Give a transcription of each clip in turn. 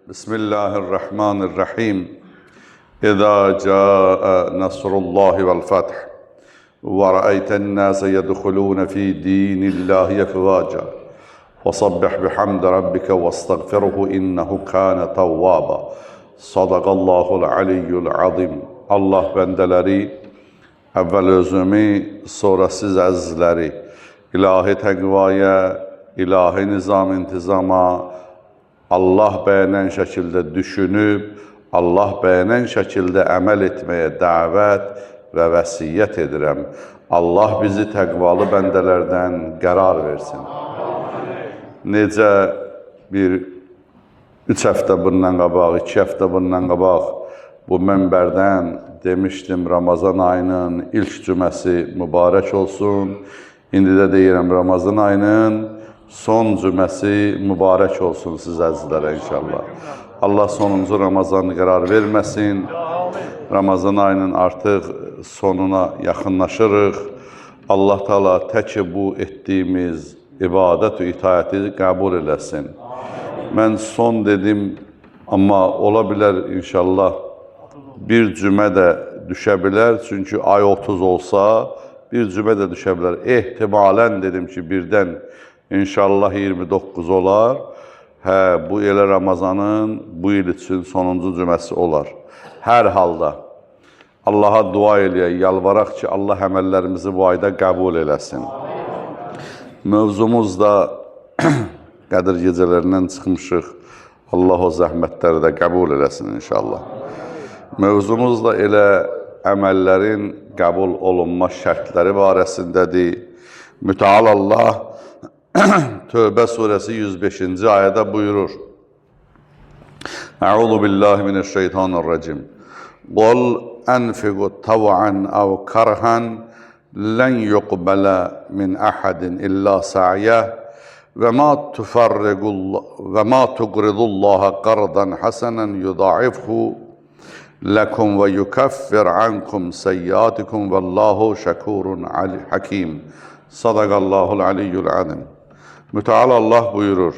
Bismillahirrahmanirrahim. İza caa nasrullahi vel fath ve ra'ayten nase yedhulun fi dinillahi efvaca. Fasabbih bihamdi rabbike vestagfirhu innehu kana tawwaba. Sadaqallahul aliyyul azim. Allah bəndələri, əvvəl özümü, sonra siz əzizləri ilahi təqvaya, ilahi nizam-intizama, Allah bəyənən şəkildə düşünüb, Allah bəyənən şəkildə əməl etməyə dəvət və vəsiyyət edirəm. Allah bizi təqvalı bəndələrdən qərar versin. Necə bir 3 həftə bundan qabaq, 2 həftə bundan qabaq bu mənbərdən demişdim, Ramazan ayının ilk cüməsi mübarək olsun. İndi də deyirəm, Ramazan ayının son cüməsi mübarək olsun siz əzizlərə inşallah. Allah sonuncu Ramazanı qərar verməsin. Ramazan ayının artıq sonuna yaxınlaşırıq. Allah Teala təki bu etdiyimiz ibadət və itaəti qəbul eləsin. Mən son dedim, amma ola bilər inşallah bir cümə də düşə bilər. Çünki ay 30 olsa bir cümə də düşə bilər. Ehtimalən dedim ki, birdən İnşallah 29 olar. Bu elə Ramazanın bu il üçün sonuncu cüməsi olar. Hər halda Allaha dua eləyək, yalvaraq ki, Allah əməllərimizi bu ayda qəbul eləsin. Mövzumuz da Qədir gecələrindən çıxmışıq. Allah o zəhmətləri də qəbul eləsin inşallah. Mövzumuz da elə əməllərin qəbul olunma şərtləri barəsindədir. Mütəal Allah Tövbə surəsi 105-ci ayədə buyurur. Əuzu billahi mineşşeytanirracim. Qul anfiqu tav'an aw karhan lan yuqbala min ahadin illa sa'yah və ma tuqridullaha qardan hasanan yuda'ifhu lakum və yukaffir ankum seyyiatikum vallahu şəkurun hakim. Sadaqallahul aliyyul azim. Müteal Allah buyurur.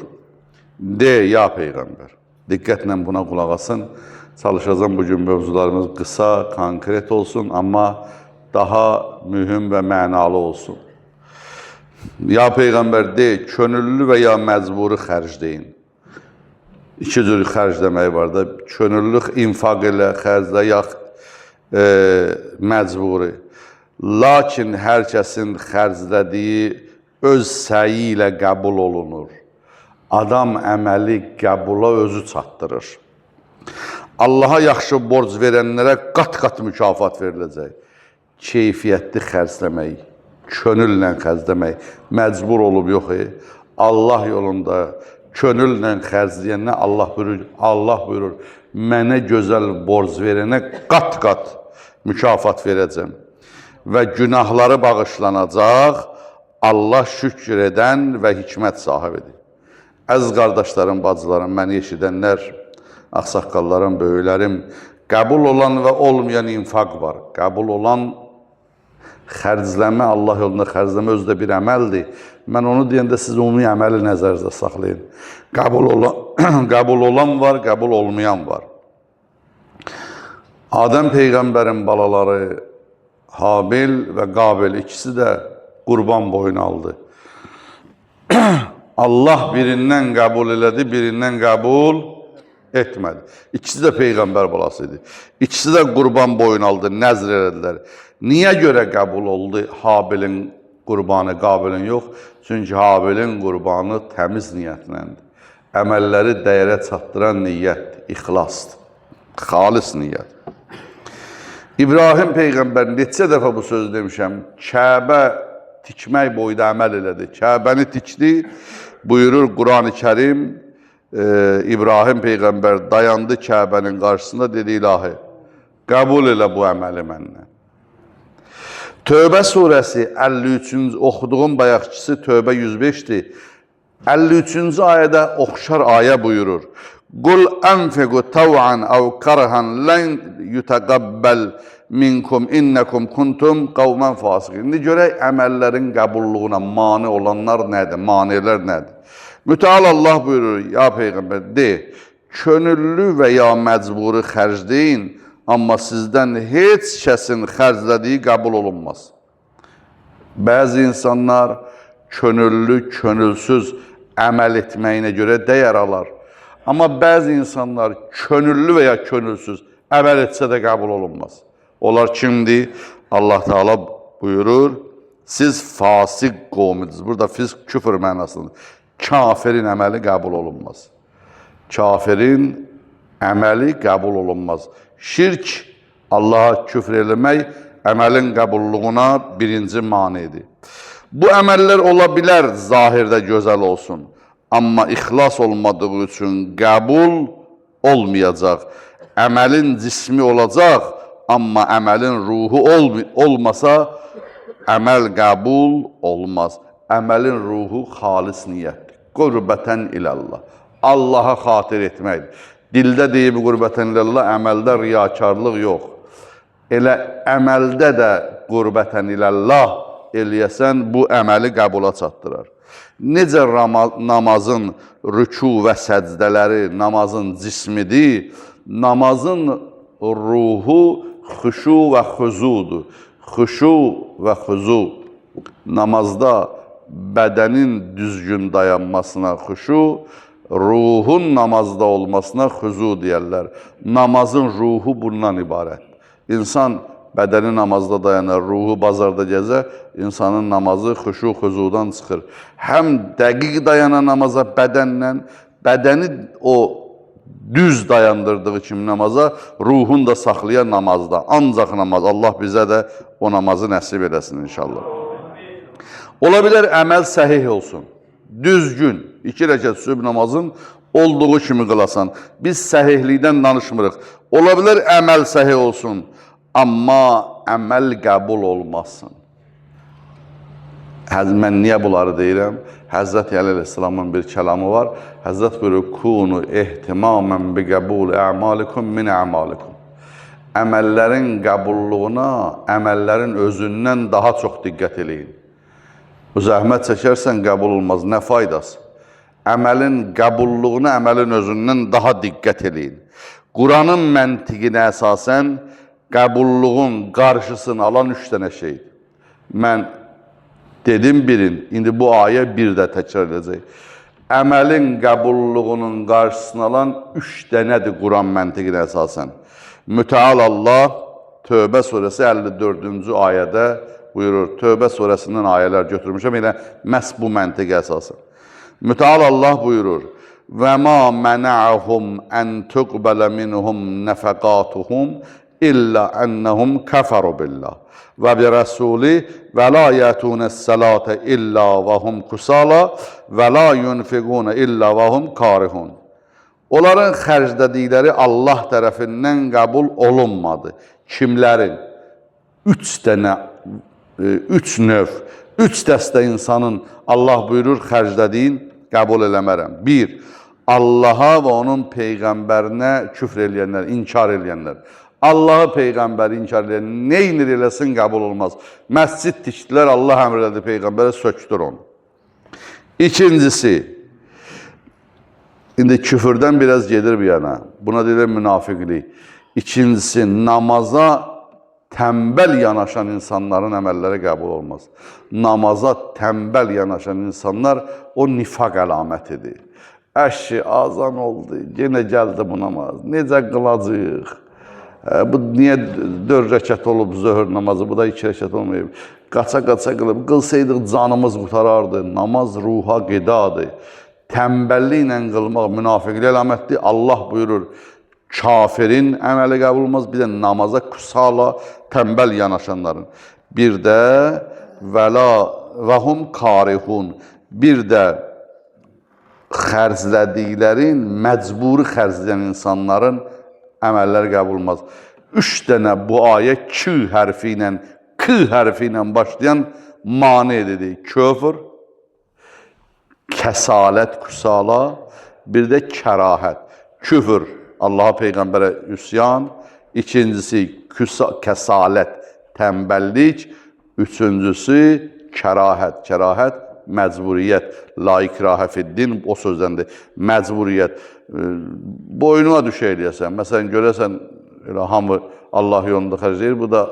De ya Peygamber. Diqqətlə buna qulaq asın. Çalışacağım bugün mövzularımız qısa, konkret olsun, amma daha mühüm və mənalı olsun. Ya Peygamber de, könüllü və ya məcburi xərc deyin. İki cür xərc demək var da. Könüllü infaq ilə xərclə ya məcburi. Lakin hər kəsin xərclədiyi öz səyi ilə qəbul olunur. Adam əməli qəbula özü çatdırır. Allaha yaxşı borc verənlərə qat-qat mükafat veriləcək. Keyfiyyətli xərcləmək, könülla xərcləmək, məcbur olub yox. Allah yolunda könülla xərcləyənə Allah buyurur, mənə gözəl borc verənə qat-qat mükafat verəcəm. Və günahları bağışlanacaq, Allah şükür edən və hikmət sahibidir. Əziz qardaşlarım, bacılarım, məni eşidənlər, ağsaqqallarım, böyüklərim, qəbul olan və olmayan infaq var. Qəbul olan xərcləmə, Allah yolunda xərcləmə özü bir əməldir. Mən onu deyəndə siz ümumi əməli nəzərinizdə saxlayın. Qəbul olan var, qəbul olmayan var. Adəm Peyğəmbərin balaları Habil və Qabil ikisi də qurban boyun aldı. Allah birindən qəbul elədi, birindən qəbul etmədi. İkisi də Peyğəmbər balası idi. İkisi də qurban boyun aldı, nəzr elədilər. Niyə görə qəbul oldu Habilin qurbanı, Qabilin yox? Çünki Habilin qurbanı təmiz niyyətləndir. Əməlləri dəyərə çatdıran niyyətdir, ixlasdır, xalis niyyət. İbrahim Peyğəmbər neçə dəfə bu sözü demişəm, Kəbə tikmək boyda əməl elədi. Kəbəni tikdi, buyurur Quran-ı Kərim, İbrahim Peyğəmbər dayandı Kəbənin qarşısında, dedi ilahi, qəbul elə bu əməli məndən. Tövbə surəsi 53-cü, oxuduğum bayaqçısı Tövbə 105-dir. 53-cü ayədə oxşar ayə buyurur. Qul anfiqu tav'an aw karhan lan yutaqabbal minkum innakum kuntum qavman fasiqin. İndi görək əməllərin qəbulluğuna mane olanlar nədir, manelər nədir? Müteal Allah buyurur, ya Peyğəmbər, de, könüllü və ya məcburi xərcləyin, amma sizdən heç kəsin xərclədiyi qəbul olunmaz. Bəzi insanlar könüllü, könülsüz əməl etməyinə görə dəyər alar. Amma bəzi insanlar könüllü və ya könülsüz əməl etsə də qəbul olunmaz. Onlar kimdir? Allah Teala buyurur, siz fasıq qovmusunuz. Burada fisq küfür mənasındadır. Kafirin əməli qəbul olunmaz. Kafirin əməli qəbul olunmaz. Şirk, Allaha küfr eləmək, əməlin qəbulluğuna birinci manidir. Bu əməllər ola bilər zahirdə gözəl olsun, amma ixlas olmadığı üçün qəbul olmayacaq. Əməlin cismi olacaq, amma əməlin ruhu olmasa, əməl qəbul olmaz. Əməlin ruhu xalis niyyətdir. Qurbətən iləllah. Allaha xatir etməkdir. Dildə deyib qurbətən iləllah, əməldə riyakarlıq yox. Elə əməldə də qurbətən iləllah eləyəsən, bu əməli qəbula çatdırar. Necə namazın rüku və səcdələri namazın cismidir, namazın ruhu xuşu və xuzudur. Xuşu və xuzu, namazda bədənin düzgün dayanmasına xuşu, ruhun namazda olmasına xuzu deyərlər. Namazın ruhu bundan ibarət. İnsan bədəni namazda dayanar, ruhu bazarda gəzər, insanın namazı xuşu, xuzudan çıxır. Həm dəqiq dayanan namaza bədənlə, bədəni o düz dayandırdığı kimi namaza, ruhun da saxlayan namazda. Ancaq namaz, Allah bizə də o namazı nəsib eləsin inşallah. Ola bilər əməl səhih olsun, düzgün, 2 rəkət sübh namazın olduğu kimi qılasan. Biz səhihlikdən danışmırıq. Ola bilər əməl səhih olsun, amma əməl qəbul olmasın. Mən niyə bunları deyirəm? Həzrəti Əli Aleyhisselamın bir kəlamı var. Həzrət buyurur, kunu ehtimamən bi qəbul əmalikum min əmalikum. Əməllərin qəbulluğuna, əməllərin özündən daha çox diqqət eləyin. Bu zəhmət çəkərsən qəbul olmaz, nə faydası? Əməlin qəbulluğuna, əməlin özündən daha diqqət eləyin. Quranın məntiqinə əsasən, qəbulluğun qarşısını alan 3 dənə şeydir. Mən dedim birin, indi bu ayə bir də təkrar edəcək. Əməlin qəbulluğunun qarşısını alan 3 dənədir Quran məntiqinə əsasən. Mütəal Allah, Tövbə surəsi 54-cü ayədə buyurur. Tövbə surəsindən ayələr götürmüşəm, elə məhz bu məntiqə əsasən. Mütəal Allah buyurur, وَمَا مَنَعَهُمْ أَنْ تُقْبَلَ مِنْهُمْ نَفَقَاتُهُمْ إِلَّا أَنَّهُمْ كَفَرُوا بِاللّٰهِ وَبِرَسُولِهِ وَلَا يَأْتُونَ الصَّلَاةَ إِلَّا وَهُمْ كُسَالَى وَلَا يُنْفِقُونَ إِلَّا وَهُمْ كَارِهُونَ. Onların xərclədikləri Allah tərəfindən qəbul olunmadı. Kimlərin? 3 dənə, 3 növ, 3 dəstə insanın Allah buyurur, xərclədiyin qəbul eləmərəm. 1. Allaha və onun Peyğəmbərinə küfr eləyənlər, inkar eləyənlər. Allahı, Peyğəmbəri inkar eləyən, neynir eləsin qəbul olmaz. Məscid tikdilər, Allah əmr elədi Peyğəmbərə, söktür onu. İkincisi, indi küfürdən biraz gedir bir yana, buna deyilər münafiqlik. İkincisi, namaza tənbəl yanaşan insanların əməlləri qəbul olmaz. Namaza tənbəl yanaşan insanlar o nifaq əlamətidir. Əşi, azan oldu, yenə gəldi bu namaz, necə qılacaq? Bu niyə 4 rəkət olub zöhr namazı, bu da 2 rəkət olmayıb. Qaça-qaça qılıb, qılsaydıq canımız qutarardı. Namaz ruha qidadır. Tənbəlliklə qılmaq münafiqlik əlamətdir. Allah buyurur, kafirin əməli qəbul olmaz, bir də namaza kusala, tənbəl yanaşanların. Bir də vəhum karihun, bir də xərclədiklərin, məcburi xərcləyən insanların əməlləri qəbul olmaz. 3 dənə bu ayə K hərfi ilə başlayan mane dedi. Köfr, kəsalət, kusala, bir də kərahət. Küfür, Allaha, Peyğəmbərə üsyan. İkincisi, kəsalət, tənbəllik. Üçüncüsü, kərahət. Kərahət, məcburiyyət, la ikrahə fiddin, o sözdəndir, məcburiyyət. Boynuna düşə eləyəsən, məsələn, görəsən, elə hamı Allah yolunda xərcləyir, bu da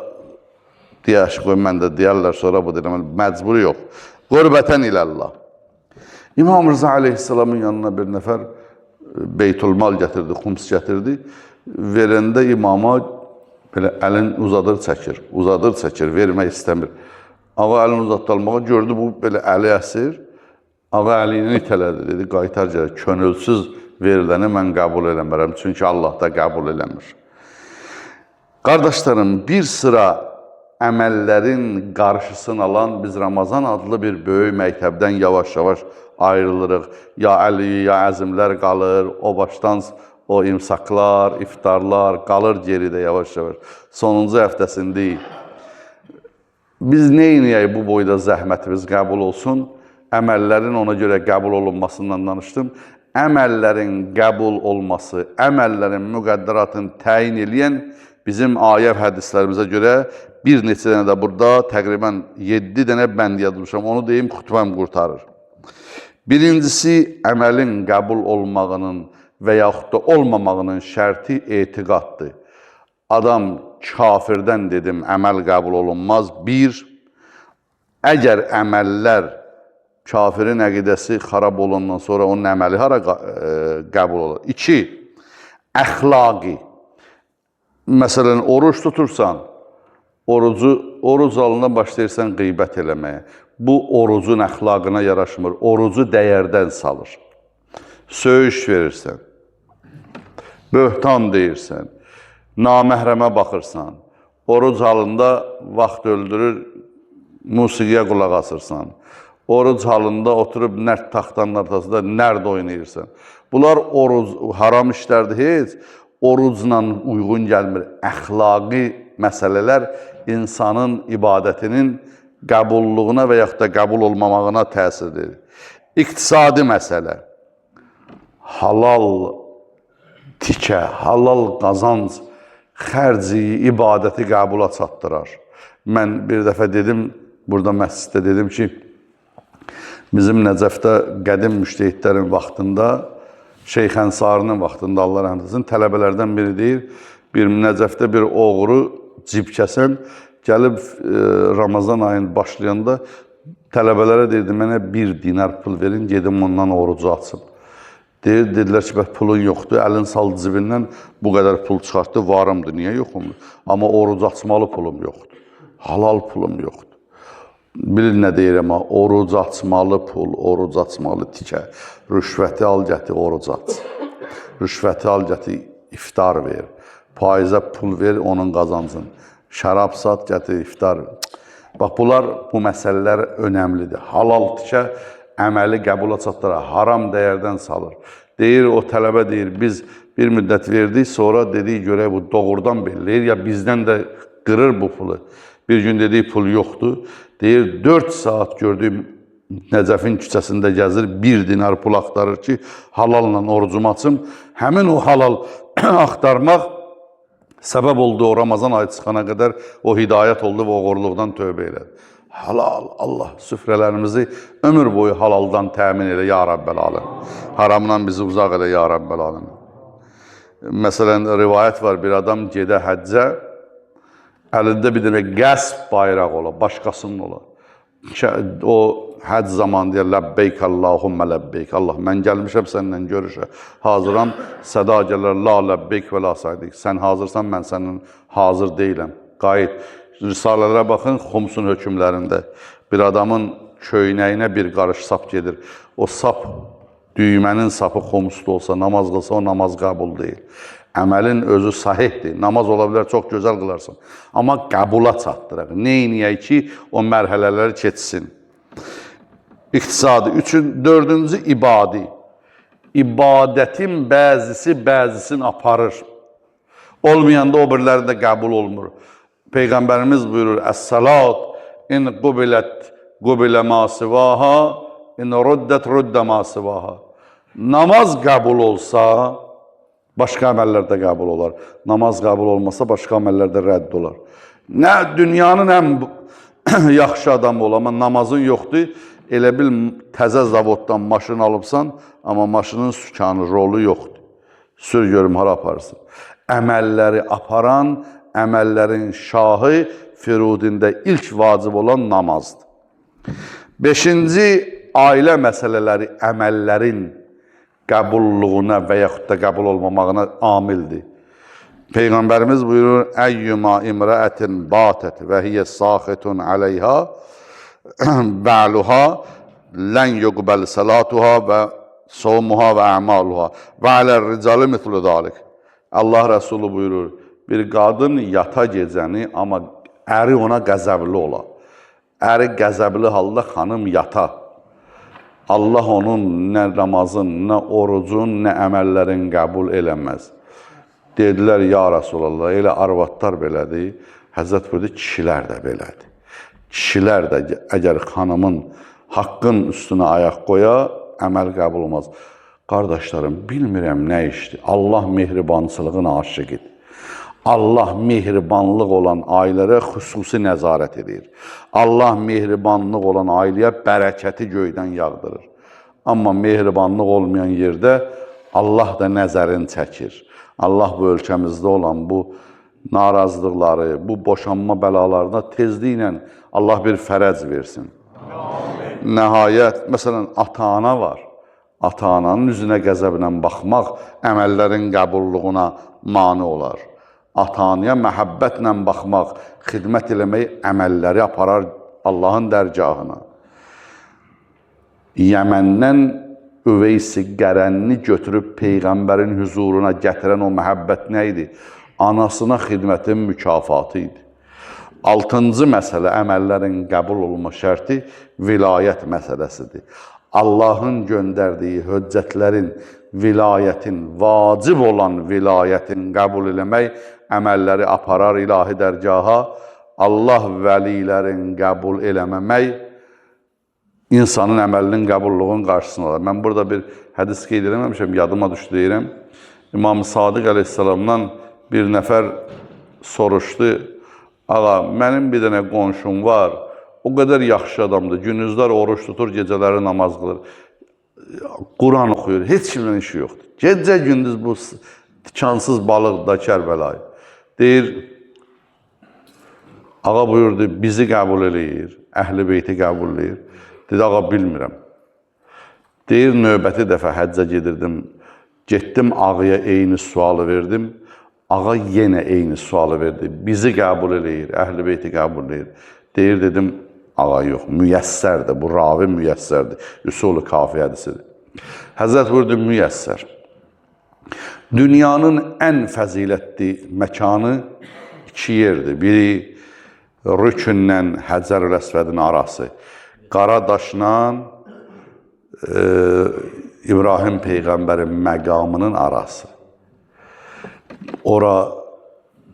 deyək, qoy, mən də deyərlər, sonra bu deyirəm, məcburi yox. Qurbətən iləllah. İmam Rıza aleyhisselamın yanına bir nəfər beytulmal gətirdi, xums gətirdi. Verəndə imama belə əlin uzadır, çəkir, vermək istəmir. Ağa əlini uzatdalmağa gördü, bu belə əli əsir. Ağa əlini itələdi, dedi, qaytar gəlir, könülsüz veriləni mən qəbul eləmərəm, çünki Allah da qəbul eləmir. Qardaşlarım, bir sıra əməllərin qarşısını alan biz Ramazan adlı bir böyük məktəbdən yavaş-yavaş ayrılırıq. Ya əli, ya əzimlər qalır, o başdan o imsaklar, iftarlar qalır geridə yavaş-yavaş. Sonuncu həftəsindəyik. Biz neyniyək bu boyda zəhmətimiz qəbul olsun? Əməllərin ona görə qəbul olunmasından danışdım. Əməllərin qəbul olması, əməllərin müqəddəratını təyin eləyən bizim ayə hədislərimizə görə bir neçə dənə də burada təqribən 7 dənə bənd yazmışam. Onu deyim, xütbəm qurtarır. Birincisi, əməlin qəbul olmağının və yaxud da olmamağının şərti etiqaddır. Adam kafirdən dedim, əməl qəbul olunmaz. Bir, əgər əməllər kafirin əqidəsi xarab olundan sonra onun əməli hara qəbul olur? İki, əxlaqi. Məsələn, oruç tutursan, oruc alından başlayırsan qeybət eləməyə. Bu, orucun əxlaqına yaraşmır, orucu dəyərdən salır. Söyüş verirsən, böhtan deyirsən, naməhrəmə baxırsan, oruc halında vaxt öldürür, musiqiyə qulaq asırsan, oruc halında oturub nərd taxtanın ortasında nərd oynayırsan. Bunlar haram işlərdir, heç orucla uyğun gəlmir. Əxlaqi məsələlər insanın ibadətinin qəbulluğuna və yaxud da qəbul olmamağına təsir edir. İqtisadi məsələ, halal tikə, halal qazanc, xərci, ibadəti qəbula çatdırar. Mən bir dəfə dedim, burada məsciddə dedim ki, bizim Nəcəfdə qədim müştəhidlərin vaxtında, Şeyx Ənsarinin vaxtında, Allah rəhmət etsin, tələbələrdən biri deyir, bir Nəcəfdə bir oğru cib kəsən, gəlib Ramazan ayının başlayanda tələbələrə deyirdi, mənə 1 dinar pul verin, gedim ondan orucu açım. Dedilər ki, pulun yoxdur, əlin saldı cibindən bu qədər pul çıxartdı, varımdır, niyə yoxumdur? Amma orucu açmalı pulum yoxdur, halal pulum yoxdur. Bilin nə deyirəm, oruc açmalı pul, oruc açmalı tikə, rüşvəti al gəti, oruc aç. Rüşvəti al gəti, iftar ver, faizə pul ver, onun qazancın. Şərab sat gəti, iftar. Bax, bu məsələlər önəmlidir. Halal tikə əməli qəbula çatdırar, haram dəyərdən salır. Deyir, o tələbə deyir, biz bir müddət verdik, sonra dediyi görək bu doğrudan belləyir, ya bizdən də qırır bu pulu. Bir gün dediyi pul yoxdur. Deyir, 4 saat gördüyüm Nəcəfin küçəsində gəzir, 1 dinar pul axtarır ki, halalla orucumu açım. Həmin o halal axtarmaq səbəb oldu, o Ramazan ayı çıxana qədər o hidayət oldu və oğurluqdan tövbə elədi. Halal, Allah süfrələrimizi ömür boyu halaldan təmin elə, ya Rabbel aləm. Haramdan bizi uzaq elə, ya Rabbel aləm. Məsələn, rivayət var, bir adam gedə həccə, əlində bir dənə qəsb bayraq ola, başqasının ola. O həcc zamanı deyər, ləbbeyk Allahümmə ləbbeyk. Allah, mən gəlmişəm səndən görüşə, hazıram, səda gələr, la ləbbeyk və la saydik. Sən hazırsan, mən sənin hazır deyiləm. Qayıt. Risalələrə baxın, xumsun hökmlərində. Bir adamın köynəyinə bir qarış sap gedir. O sap, düymənin sapı xumsda olsa, namaz qılsa, o namaz qəbul deyil. Əməlin özü sahihdir. Namaz ola bilər, çox gözəl qılarsan. Amma qəbula çatdıraq. Neyniyək ki, o mərhələləri keçsin. İqtisadi. Dördüncü, ibadi. İbadətin bəzisini aparır. Olmayanda o biriləri də qəbul olmur. Peyğəmbərimiz buyurur, Əs-salat, in qubilət, qubilə masivaha, in ruddət, ruddə masivaha. Namaz qəbul olsa, başqa əməllər də qəbul olar. Namaz qəbul olmasa, başqa əməllər də rədd olar. Nə dünyanın ən yaxşı adamı ol, amma namazın yoxdur, Elə bil təzə zavoddan maşın alıbsan, amma maşının sükanı, rolu yoxdur. Sür görüm, hara aparırsın. Əməlləri aparan, əməllərin şahı Firudində ilk vacib olan namazdır. 5-ci, ailə məsələləri əməllərin qəbulluğuna və yaxud da qəbul olmamağına amildir. Peyğəmbərimiz buyurur, əyyuma imrəətin batət və hiyə saxitun aleyha bə'luha lən yuqbəl salatuha və savmuha və əmaluha və alər-ricalı mithlu dalik. Allah Rəsulü buyurur, bir qadın yata gecəni, amma əri ona qəzəbli ola. Əri qəzəbli halda xanım yata. Allah onun nə namazın, nə orucun, nə əməllərin qəbul eləməz. Dedilər, ya Rasulallah, elə arvadlar belədir. Həzrət buyurdu, kişilər də belədir. Kişilər də əgər xanımın haqqın üstünə ayaq qoya, əməl qəbul olmaz. Qardaşlarım, bilmirəm nə işdir. Allah mehribançılığına aşiq edir. Allah mehribanlıq olan ailələrə xüsusi nəzarət edir. Allah mehribanlıq olan ailəyə bərəkəti göydən yağdırır. Amma mehribanlıq olmayan yerdə Allah da nəzərini çəkir. Allah bu ölkəmizdə olan bu narazılıqları, bu boşanma bəlalarına tezliklə Allah bir fərəc versin. Amin. Nəhayət, məsələn, ata-ana var. Ata-ananın üzünə qəzəblə baxmaq əməllərin qəbulluğuna mane olar. Ata-anaya məhəbbətlə baxmaq, xidmət eləmək əməlləri aparar Allahın dərgahına. Yəməndən Üveysi qərənini götürüb Peyğəmbərin huzuruna gətirən o məhəbbət nə idi? Anasına xidmətin mükafatı idi. 6-cı məsələ, əməllərin qəbul olma şərti vilayət məsələsidir. Allahın göndərdiyi höccətlərin, vilayətin, vacib olan vilayətin qəbul eləmək, əməlləri aparar ilahi dərgaha, Allah vəlilərin qəbul eləməmək, insanın əməlinin qəbulluğun qarşısına alır. Mən burada bir hədis qeyd eləməmişəm, yadıma düşdü deyirəm. İmam Sadiq əleyhissalamdan bir nəfər soruşdu, ağa, mənim bir dənə qonşum var, o qədər yaxşı adamdır, gündüzlər oruç tutur, gecələri namaz qılır, Quran oxuyur, heç kimlə işi yoxdur. Gecə gündüz bu tikansız balıq da Kərbəlayı. Deyir, ağa buyurdu, bizi qəbul eləyir, əhl-i beyti qəbul eləyir. Dedi, ağa, bilmirəm. Deyir, növbəti dəfə həccə gedirdim, getdim ağaya eyni sualı verdim, ağa yenə eyni sualı verdi. Bizi qəbul eləyir, əhl-i beyti qəbul eləyir. Deyir, dedim, ağa yox, müyəssərdir, bu ravi müyəssərdir, üsul-u kafi hədisidir. Həzrət buyurdu, müyəssər. Dünyanın ən fəzilətli məkanı 2 yerdir. Biri Rükünlə Həcər-ül-Əsvədin arası. Qaradaşla İbrahim Peyğəmbərin məqamının arası. Ora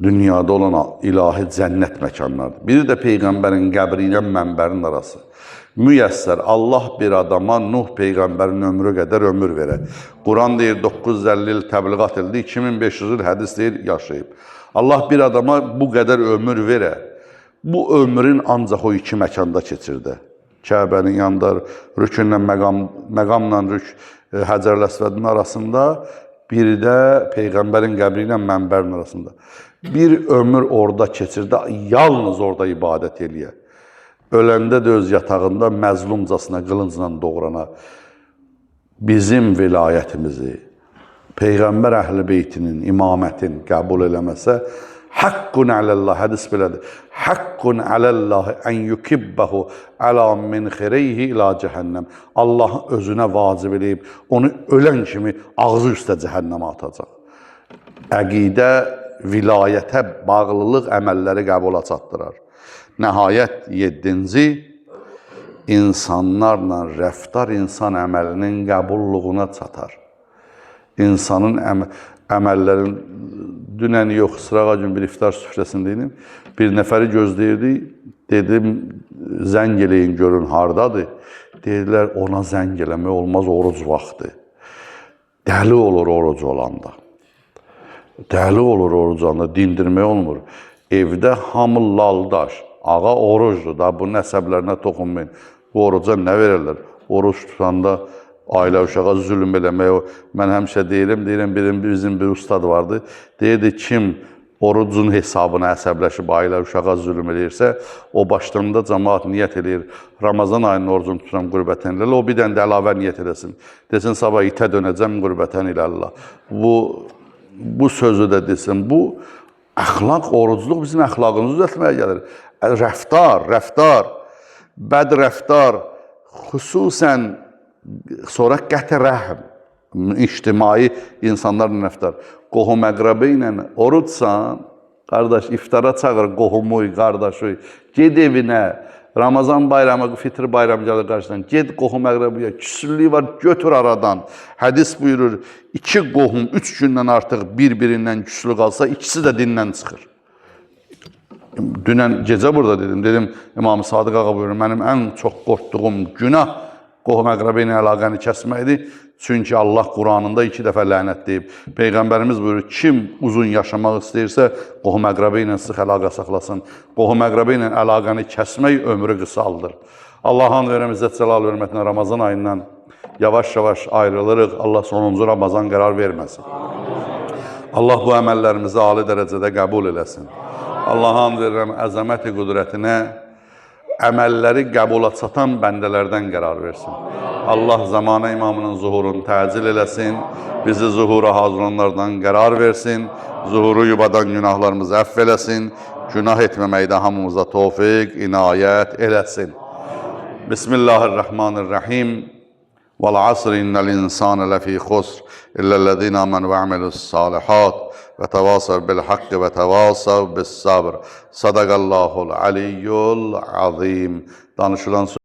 dünyada olan ilahi cənnət məkanlardır. Biri də Peyğəmbərin qəbri ilə mənbərin arası. Müyəssər, Allah bir adama Nuh Peyğəmbərin ömrü qədər ömür verər. Quran deyir, 950 il təbliğat edildi, 2500 il hədis deyir, yaşayıb. Allah bir adama bu qədər ömür verər. Bu ömrün ancaq o 2 məkanda keçirdi. Kəbənin yanında, rükünlə məqamla Həcər-ül-Əsvədin arasında, biri də Peyğəmbərin qəbri ilə mənbərin arasında. Bir ömür orada keçirdi, yalnız orada ibadət eləyər. Öləndə də öz yatağında məzlumcasına, qılıncla doğrana bizim vilayətimizi, Peyğəmbər əhl-i beytinin, imamətin qəbul eləməsə, haqqun aləllah, hədis belədir, haqqun aləllah ən yukibbəhu əla min xireyhi ilə cəhənnəm. Allah özünə vacib eləyib, onu ölən kimi ağzı üstə cəhənnəmə atacaq. Əqidə, vilayətə bağlılıq əməlləri qəbula çatdırar. Nəhayət 7-ci, insanlarla rəftar insan əməlinin qəbulluğuna çatar. İnsanın əməllərin, dünən yox, sırağa gün bir iftar süfrəsindəydim, bir nəfəri gözləyirdi, dedim, zəng eləyin görün, hardadır? Dedilər, ona zəng eləmək olmaz, oruc vaxtı. Dəli olur oruc olanda. Dəli olur oruc olanda, dindirmək olmur. Evdə hamı laldaş, ağa orucdur da, bu nəsəblərinə toxunmayın. Bu oruca nə verirlər? Oruç tutanda ailə uşağa zülm eləmək. Mən həmişə deyirəm, bizim bir ustad vardı. Deyirdi, kim orucun hesabına əsəbləşib ailə uşağa zülm eləyirsə, o başlarında cəmaat niyyət eləyir. Ramazan ayının orucunu tuturam qürbətən ilə, o bir dənə də əlavə niyyət eləsin. Desin, sabah itə dönəcəm qürbətən ilə Allah. Bu sözü də desin, bu əxlaq, orucluq bizim əxlaqımızı düzəltməyə gəlir. Rəftar, bəd rəftar, xüsusən sonra qət-i rəhm, ictimai insanlarla rəftar. Qohum əqrəbə ilə orucsan, qardaş, iftara çağır qohumu, qardaşı, ged evinə, Ramazan bayramı, fitr bayramı gəlir qarşıdan, ged qohum əqrəbəyə, küsürlüyü var, götür aradan. Hədis buyurur, 2 qohum 3 gündən artıq bir-birindən küslü qalsa, ikisi də dindən çıxır. Dünən gecə burada dedim, İmam-ı Sadiq ağa buyurur, mənim ən çox qorxduğum günah qohum əqrəbə ilə əlaqəni kəsməkdir. Çünki Allah Quranında 2 dəfə lənət deyib. Peyğəmbərimiz buyurur, kim uzun yaşamaq istəyirsə, qohum əqrəbə ilə sıx əlaqə saxlasın. Qohum əqrəbə ilə əlaqəni kəsmək ömrü qısaldır. Allah'ın verəm İzzət Cəlal hörmətinə Ramazan ayından yavaş-yavaş ayrılırıq. Allah sonuncu Ramazan qərar verməsin. Allah bu əməllərimizi ali dərəcədə qəbul eləsin. Allah'ın verəm əzəməti qüdrətinə əməlləri qəbula çatan bəndələrdən qərar versin. Allah zamanə imamının zuhurunu təcil eləsin, bizi zuhura hazırlanlardan qərar versin, zuhuru yubadan günahlarımızı əff eləsin, günah etməməkdə hamımıza tövfiq, inayət eləsin. Bismillahirrahmanirrahim. Vəl-asr innəl insana ləfī xusr, illellezîne âmenû və amilu's-sâlihāt və təvāsav bil-haqqi və təvāsav bis-sabr. Sadaqallahul aliyyul azim. Danışılan